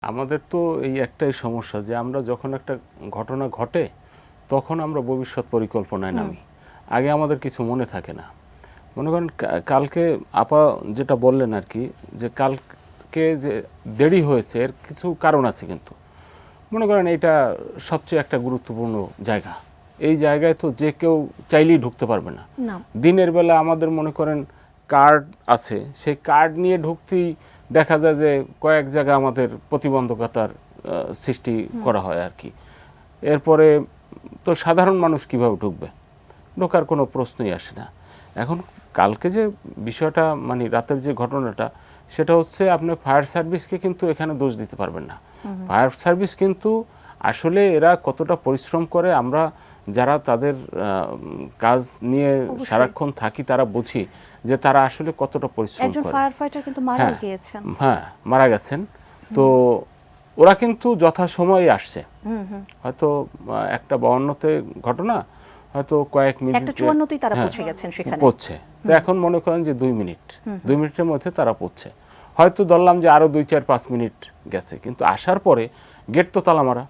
আমাদের তো এই একটাই সমস্যা যে আমরা যখন একটা ঘটনা ঘটে তখন আমরা ভবিষ্যৎ পরিকল্পনায় নামি। আগে আমাদের কিছু মনে থাকে না। মনে করেন কালকে আপা যেটা বললেন আর কি, যে কালকে যে দেরি হয়েছে এর কিছু কারণ আছে, কিন্তু মনে করেন এটা সবচেয়ে একটা গুরুত্বপূর্ণ জায়গা। এই জায়গায় তো যে কেউ চাইলেই ঢুকতে পারবে না। দিনের বেলা আমাদের মনে করেন কার্ড আছে, সেই কার্ড নিয়ে ঢুকতেই দেখা যায় যে কয়েক জায়গা আমাদের প্রতিবন্ধকতার সৃষ্টি করা হয় আর কি। এরপরে তো সাধারণ মানুষ কিভাবে ঢুকবে, ঢোকার কোনো প্রশ্নই আসে না। এখন কালকে যে বিষয়টা মানে রাতের যে ঘটনাটা, সেটা হচ্ছে আপনি ফায়ার সার্ভিসকে কিন্তু এখানে দোষ দিতে পারবেন না। ফায়ার সার্ভিস কিন্তু আসলে এরা কতটা পরিশ্রম করে আমরা যারা তাদের কাজ নিয়ে সারাক্ষণ থাকি তারা বুঝি যে তারা আসলে কতটা পরিশ্রম করে। একজন ফায়ার ফাইটার কিন্তু মারা গিয়েছেন। হ্যাঁ, মারা গেছেন। তো ওরা কিন্তু যথাসময়ে আসছে। হয়তো একটা 52তে ঘটনা, হয়তো কয়েক মিনিট, একটা 54তেই তারা পৌঁছে গেছেন সেখানে। পৌঁছে তো এখন মনে করেন যে 2 মিনিটের মধ্যে তারা পৌঁছে। হয়তো ধরলাম যে আরো 2-4-5 মিনিট গেছে, কিন্তু আসার পরে গেট তো তালা মারা,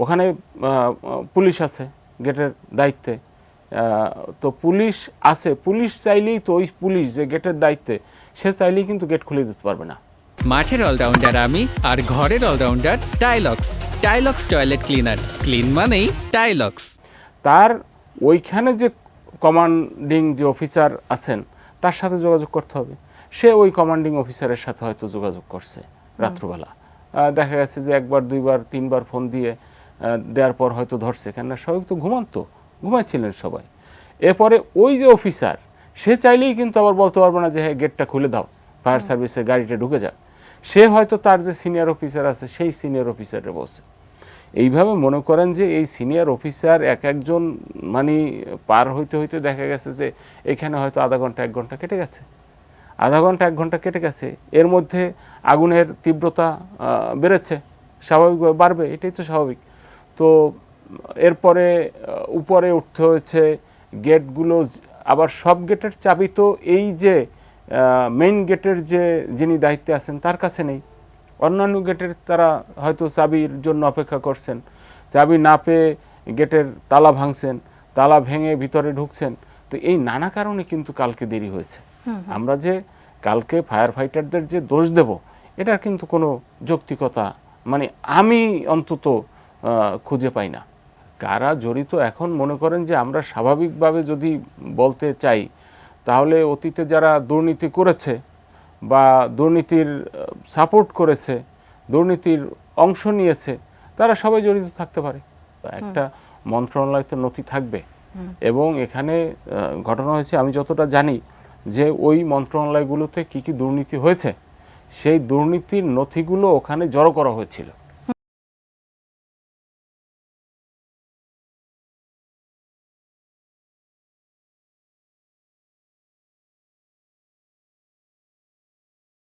ওখানে পুলিশ আছে গেটের দায়িত্বে। তো পুলিশ আছে, পুলিশ চাইলেই তো ওই পুলিশ যে গেটের দায়িত্বে সে চাইলেই কিন্তু গেট খুলে দিতে পারবে না। মাঠের অলরাউন্ডার আমি, আর ঘরের allrounder Tylox. Tylox toilet cleaner, clean মানেই টাইলক্স। তার ওইখানে যে কমান্ডিং যে অফিসার আছেন তার সাথে যোগাযোগ করতে হবে। সে ওই কমান্ডিং অফিসারের সাথে হয়তো যোগাযোগ করছে রাত্রবেলা, দেখা গেছে যে 1বার 2বার 3বার ফোন দিয়ে দেওয়ার পর হয়তো ধরছে, কেননা সবাই তো ঘুমাচ্ছিলেন সবাই। এরপরে ওই যে অফিসার সে চাইলেই কিন্তু আবার বলতে পারবে না যে হ্যাঁ গেটটা খুলে দাও, ফায়ার সার্ভিসের গাড়িটা ঢুকে যাক। সে হয়তো তার যে সিনিয়র অফিসার আছে সেই সিনিয়র অফিসারে বলছে। এইভাবে মনে করেন যে এই সিনিয়র অফিসার এক একজন মানে পার হইতে হইতে দেখা গেছে যে এখানে হয়তো আধা ঘন্টা 1 ঘন্টা কেটে গেছে, আধা ঘন্টা 1 ঘন্টা কেটে গেছে। এর মধ্যে আগুনের তীব্রতা বেড়েছে, স্বাভাবিকভাবে বাড়বে, এটাই তো স্বাভাবিক। তো এরপরে উপরে উঠতে হয়েছে, গেটগুলো আবার সব গেটের চাবি তো এই যে মেইন গেটের যে যিনি দায়িত্বে আছেন তার কাছে নেই। অন্যান্য গেটের তারা হয়তো চাবির জন্য অপেক্ষা করছেন, চাবি না পেয়ে গেটের তালা ভাঙছেন, তালা ভেঙে ভিতরে ঢুকছেন। তো এই নানা কারণে কিন্তু কালকে দেরি হয়েছে। আমরা যে কালকে ফায়ার ফাইটারদের যে দোষ দেব, এটার কিন্তু কোনো যৌক্তিকতা মানে আমি অন্তত খুঁজে পাই না। কারা জড়িত এখন মনে করেন যে আমরা স্বাভাবিকভাবে যদি বলতে চাই, তাহলে অতীতে যারা দুর্নীতি করেছে বা দুর্নীতির সাপোর্ট করেছে, দুর্নীতির অংশ নিয়েছে, তারা সবাই জড়িত থাকতে পারে। একটা মন্ত্রণালয় তো নথি থাকবে, এবং এখানে ঘটনা হয়েছে আমি যতটা জানি যে ওই মন্ত্রণালয়গুলোতে কি কি দুর্নীতি হয়েছে সেই দুর্নীতির নথিগুলো ওখানে জড়ো করা হয়েছিল।